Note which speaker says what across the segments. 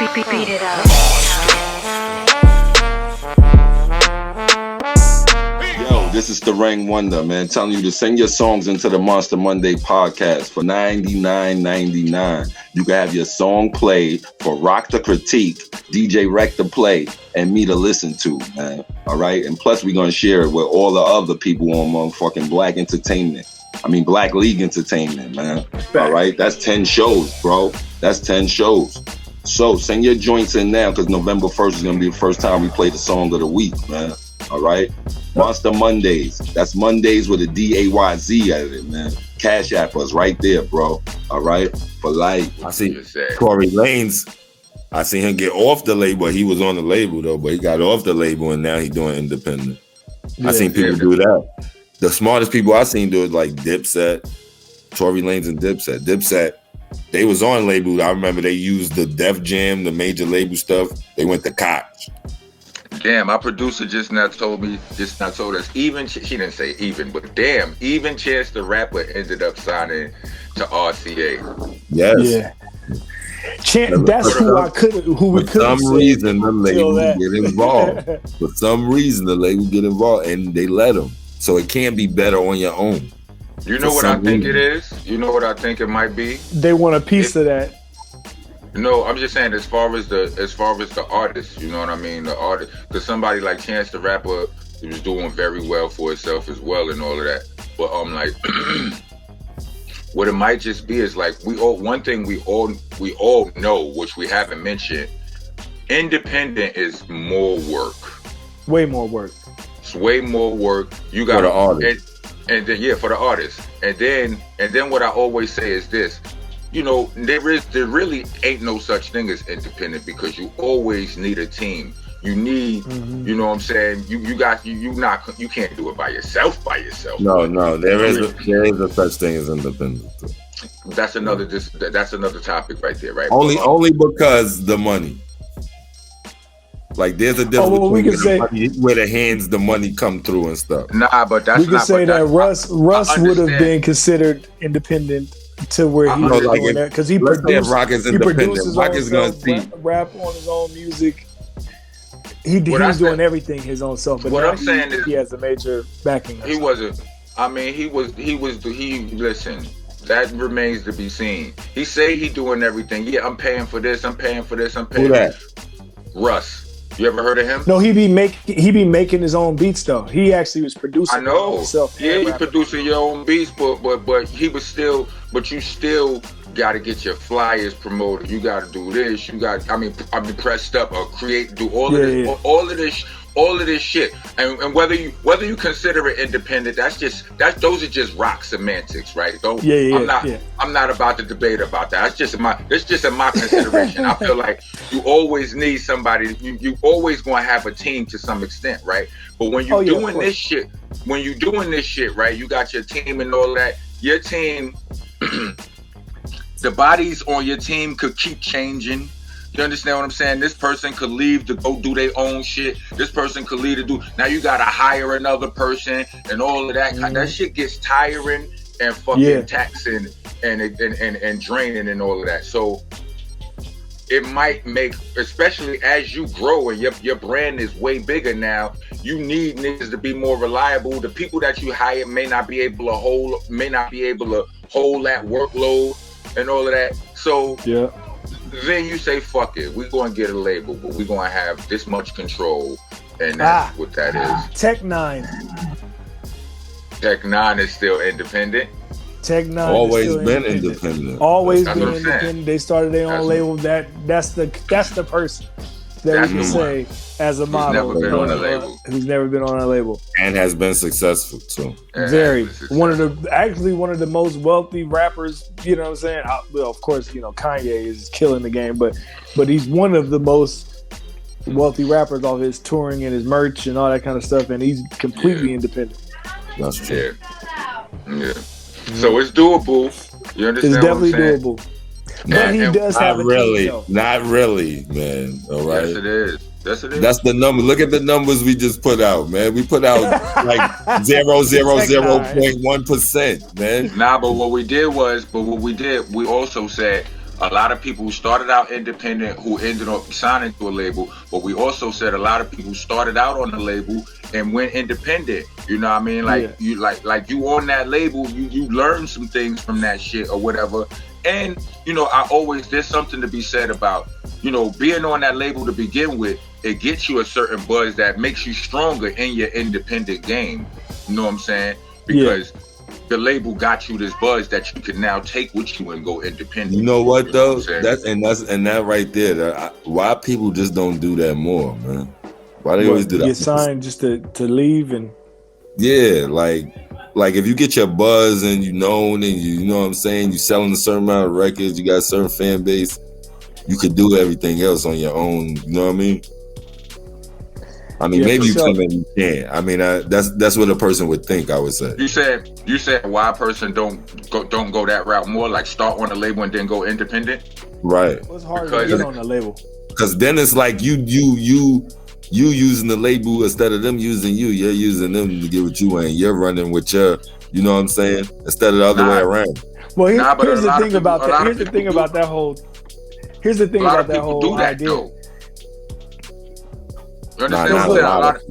Speaker 1: Beat it up.
Speaker 2: Yo, this is the Ring Wonder, man, telling you to send your songs into the Monsta Mondayz podcast for $99.99. You can have your song played for Rock the Critique, DJ Rec to play, and me to listen to, man. All right? And plus, we're going to share it with all the other people on motherfucking Black League Entertainment, man. All right? That's 10 shows, bro. That's 10 shows. So send your joints in now, because November 1st is going to be the first time we play the song of the week, man. All right? Monsta Mondayz. That's Mondays with a D-A-Y-Z out of it, man. Cash App us right there, bro. All right? For life.
Speaker 3: I see Tory Lanez. I seen him get off the label. He was on the label, though, but he got off the label, and now he's doing independent. I seen people do that. The smartest people I seen do it, like Dipset, Tory Lanez and Dipset. Dipset, they was on label. I remember they used the Def Jam, the major label stuff. They went to Koch.
Speaker 4: Damn, our producer just now told us, even, she didn't say even, but damn, even Chance the Rapper ended up signing to RCA.
Speaker 3: Yes.
Speaker 5: Yeah. That's who we couldn't.
Speaker 3: For some reason, the label get involved. For some reason, the label get involved, and they let them. So it can't be better on your own.
Speaker 4: You know what I think it is? You know what I think it might be?
Speaker 5: They want a piece of that.
Speaker 4: No, I'm just saying as far as the artist, you know what I mean? The artist, because somebody like Chance the Rapper, he was doing very well for himself as well and all of that. But like, what it might just be is like one thing we all know, which we haven't mentioned. Independent is more work.
Speaker 5: Way more work.
Speaker 4: It's way more work. You got
Speaker 3: for the artist.
Speaker 4: And then for the artist. And then what I always say is this. You know, there really ain't no such thing as independent, because you always need a team. You need, you know what I'm saying? You can't do it by yourself.
Speaker 3: No, there is a such thing as independent.
Speaker 4: That's another topic right there, right?
Speaker 3: Only because the money. Like there's a difference between where the hands the money come through and stuff.
Speaker 4: Nah, but that's
Speaker 5: we can say that Russ would have been considered independent to where he was doing that, because he produces
Speaker 3: Rock is independent. Rock is going to see
Speaker 5: rap on his own music. He was doing everything his own self. But
Speaker 4: what I'm saying is
Speaker 5: he has a major backing.
Speaker 4: He wasn't. I mean, he listen. That remains to be seen. He say he doing everything. Yeah, I'm paying for this. I'm paying for this. I'm paying.
Speaker 3: Who that?
Speaker 4: Russ. You ever heard of him?
Speaker 5: No, he be making his own beats though. He actually was producing.
Speaker 4: I know.
Speaker 5: Himself.
Speaker 4: Yeah, you producing your own beats, but he was still. But you still got to get your flyers promoted. You got to do this. You got. I mean, pressed up or create. Do all of this. Yeah. All of this shit. And whether you consider it independent, those are just rock semantics, right? I'm not about to debate about that. It's just in my consideration. I feel like you always need somebody. You always going to have a team to some extent, right? But when you're doing this shit, right? You got your team and all that. Your team, the bodies on your team could keep changing. You understand what I'm saying? This person could leave to go do their own shit. This person could leave to do. Now you gotta hire another person and all of that. That shit gets tiring and fucking taxing and draining and all of that. So it might make, especially as you grow and your brand is way bigger now, you need niggas to be more reliable. The people that you hire may not be able to hold that workload and all of that. So then you say, fuck it, we're going to get a label, but we're going to have this much control, and that's what that is.
Speaker 5: Tech Nine
Speaker 4: is still independent.
Speaker 5: Tech Nine
Speaker 3: always been independent.
Speaker 5: Always been independent. They started their own label. That's the person that we can say as a model who's never been on a label
Speaker 3: and has been successful too.
Speaker 5: Very one of the most wealthy rappers. You know what I'm saying? Well, of course, you know Kanye is killing the game, but he's one of the most wealthy rappers off his touring and his merch and all that kind of stuff, and he's completely independent.
Speaker 3: That's true.
Speaker 4: Yeah. So it's doable. You understand?
Speaker 5: It's definitely doable. But he does have a team, though.
Speaker 3: Not really, man. All right.
Speaker 4: Yes, it is.
Speaker 3: That's the number. Look at the numbers we just put out, man. We put out like 0.1%, man.
Speaker 4: Nah, but what we did, we also said a lot of people who started out independent who ended up signing to a label, but we also said a lot of people started out on the label and went independent. You know what I mean? Like you like you on that label, you learn some things from that shit or whatever. And there's something to be said about, being on that label to begin with. It gets you a certain buzz that makes you stronger in your independent game. You know what I'm saying? Because the label got you this buzz that you can now take with you and go independent.
Speaker 3: You know what though? That right there. Why people just don't do that more, man? Why they always do that?
Speaker 5: Get signed just to leave and
Speaker 3: like if you get your buzz and you known and you know what I'm saying, you selling a certain amount of records, you got a certain fan base, you could do everything else on your own. You know what I mean? Maybe you come in, you can't. That's what a person would think. I would say. You
Speaker 4: said why a person don't go that route more, like start on a label and then go independent.
Speaker 3: Right.
Speaker 5: What's hard to get on the label?
Speaker 3: Because then it's like you using the label instead of them using you. You're using them to get what you want. You're running with your, you know what I'm saying, instead of the other way around.
Speaker 5: Well, here's the thing about that. Here's the thing about that whole. Here's the thing about that whole idea.
Speaker 4: You understand?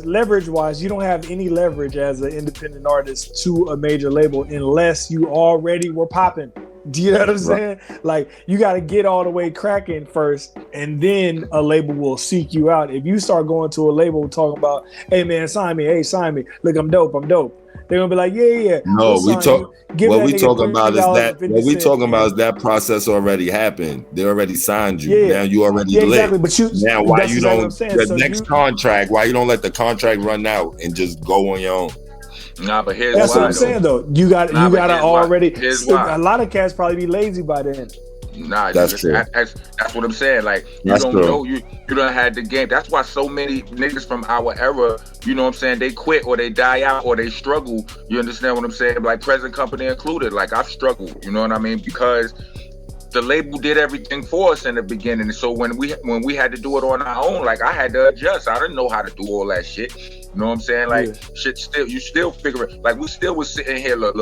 Speaker 5: Leverage wise, you don't have any leverage as an independent artist to a major label unless you already were popping. Do you know what I'm saying? Like, you got to get all the way cracking first, and then a label will seek you out. If you start going to a label talking about, hey man, sign me. Look, I'm dope. They're gonna be like, yeah.
Speaker 3: No, what we talking about is that process already happened. They already signed you. Yeah. Now you already lit.
Speaker 5: Exactly. But
Speaker 3: now why you don't contract? Why you don't let the contract run out and just go on your own?
Speaker 4: Nah, but here's
Speaker 5: that's
Speaker 4: why.
Speaker 5: what I'm saying though. You gotta already.
Speaker 4: Why.
Speaker 5: A lot of cats probably be lazy by then.
Speaker 4: Nah,
Speaker 3: that's true.
Speaker 4: That's what I'm saying. Like, you don't know, you done had the game. That's why so many niggas from our era, you know what I'm saying, they quit or they die out or they struggle. You understand what I'm saying? Like, present company included. Like, I've struggled, you know what I mean? Because the label did everything for us in the beginning. So when we had to do it on our own, like, I had to adjust. I didn't know how to do all that shit. You know what I'm saying? Like, shit you still figure it. Like, we still was sitting here, look.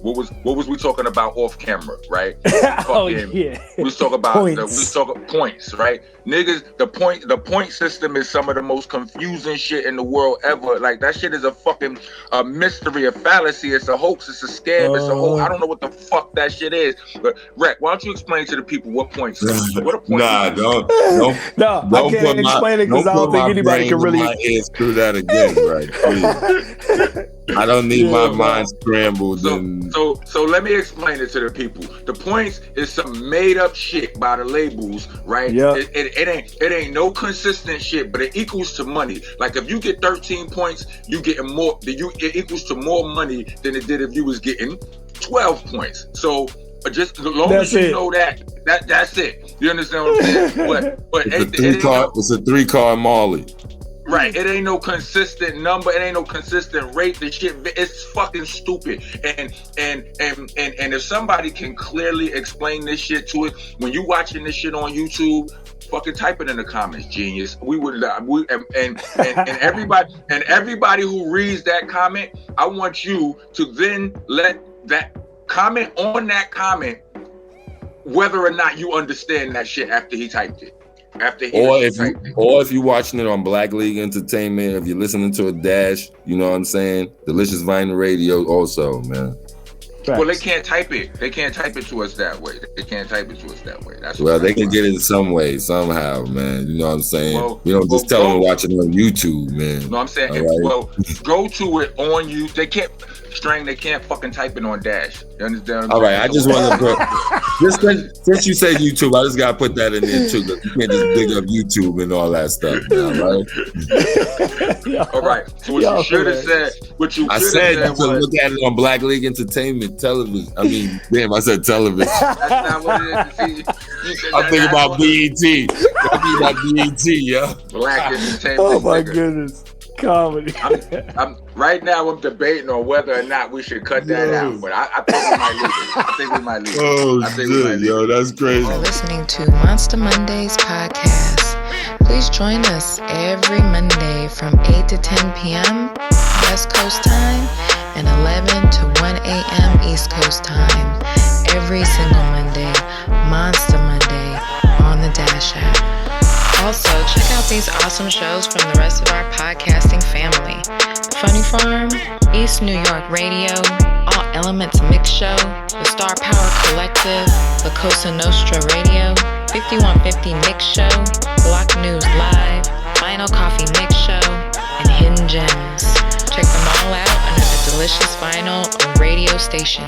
Speaker 4: What was we talking about off camera, right? We was talking about points, right? Niggas, the point system is some of the most confusing shit in the world ever. Like, that shit is a mystery, a fallacy, it's a hoax, it's a scam, it's a whole, I don't know what the fuck that shit is. But Rec, why don't you explain to the people what points are? What a point
Speaker 5: I can't explain it because I don't think anybody can really
Speaker 3: do that again, right? Please. I don't need my mind scrambled.
Speaker 4: So let me explain it to the people. The points is some made up shit by the labels, right? Yeah. It ain't no consistent shit, but it equals to money. Like, if you get 13 points, you getting more. It equals to more money than it did if you was getting 12 points. So just as long as you know that's it. You understand what I'm saying? But
Speaker 3: it's a 3-card Marley.
Speaker 4: Right, it ain't no consistent number, it ain't no consistent rate. The shit, it's fucking stupid. And if somebody can clearly explain this shit to it, when you watching this shit on YouTube, fucking type it in the comments, genius. Everybody who reads that comment, I want you to then let that comment on that comment whether or not you understand that shit after he typed it. Or if you're watching it on Black League Entertainment, if you're listening to a Dash, you know what I'm saying? Delicious Vine Radio also, man. Well, they can't type it. They can't type it to us that way. They can't type it to us that way.
Speaker 3: They can get it some way, somehow, man. You know what I'm saying? Just tell them to watch it on YouTube, man.
Speaker 4: No, I'm saying, go to it on you. They can't fucking type it on Dash. You understand?
Speaker 3: All right, I just want to put, since you said YouTube, I just got to put that in there too. You can't just dig up YouTube and all that stuff now, right?
Speaker 4: All right. So what you should have said,
Speaker 3: I said you could look at it on Black League Entertainment television. I mean, damn, I said television.
Speaker 4: That's not what it is.
Speaker 3: I'm thinking about BET. I'm thinking about BET, yeah.
Speaker 4: Black Entertainment.
Speaker 5: Oh my goodness. Comedy.
Speaker 4: I'm right now. I'm debating on whether or not we should cut that out, but I think we might leave it.
Speaker 3: Oh, shit, yo, that's crazy.
Speaker 1: You're listening to Monsta Mondayz podcast. Please join us every Monday from 8 to 10 p.m. West Coast time and 11 to 1 a.m. East Coast time. single Monday, Monsta Monday on the Dash app. Also, check out these awesome shows from the rest of our podcasting family. Funny Farm, East New York Radio, All Elements Mix Show, the Star Power Collective, La Cosa Nostra Radio, 5150 Mix Show, Block News Live, Vinyl Coffee Mix Show, and Hidden Gems. Check them all out under the Delicious Vinyl radio station.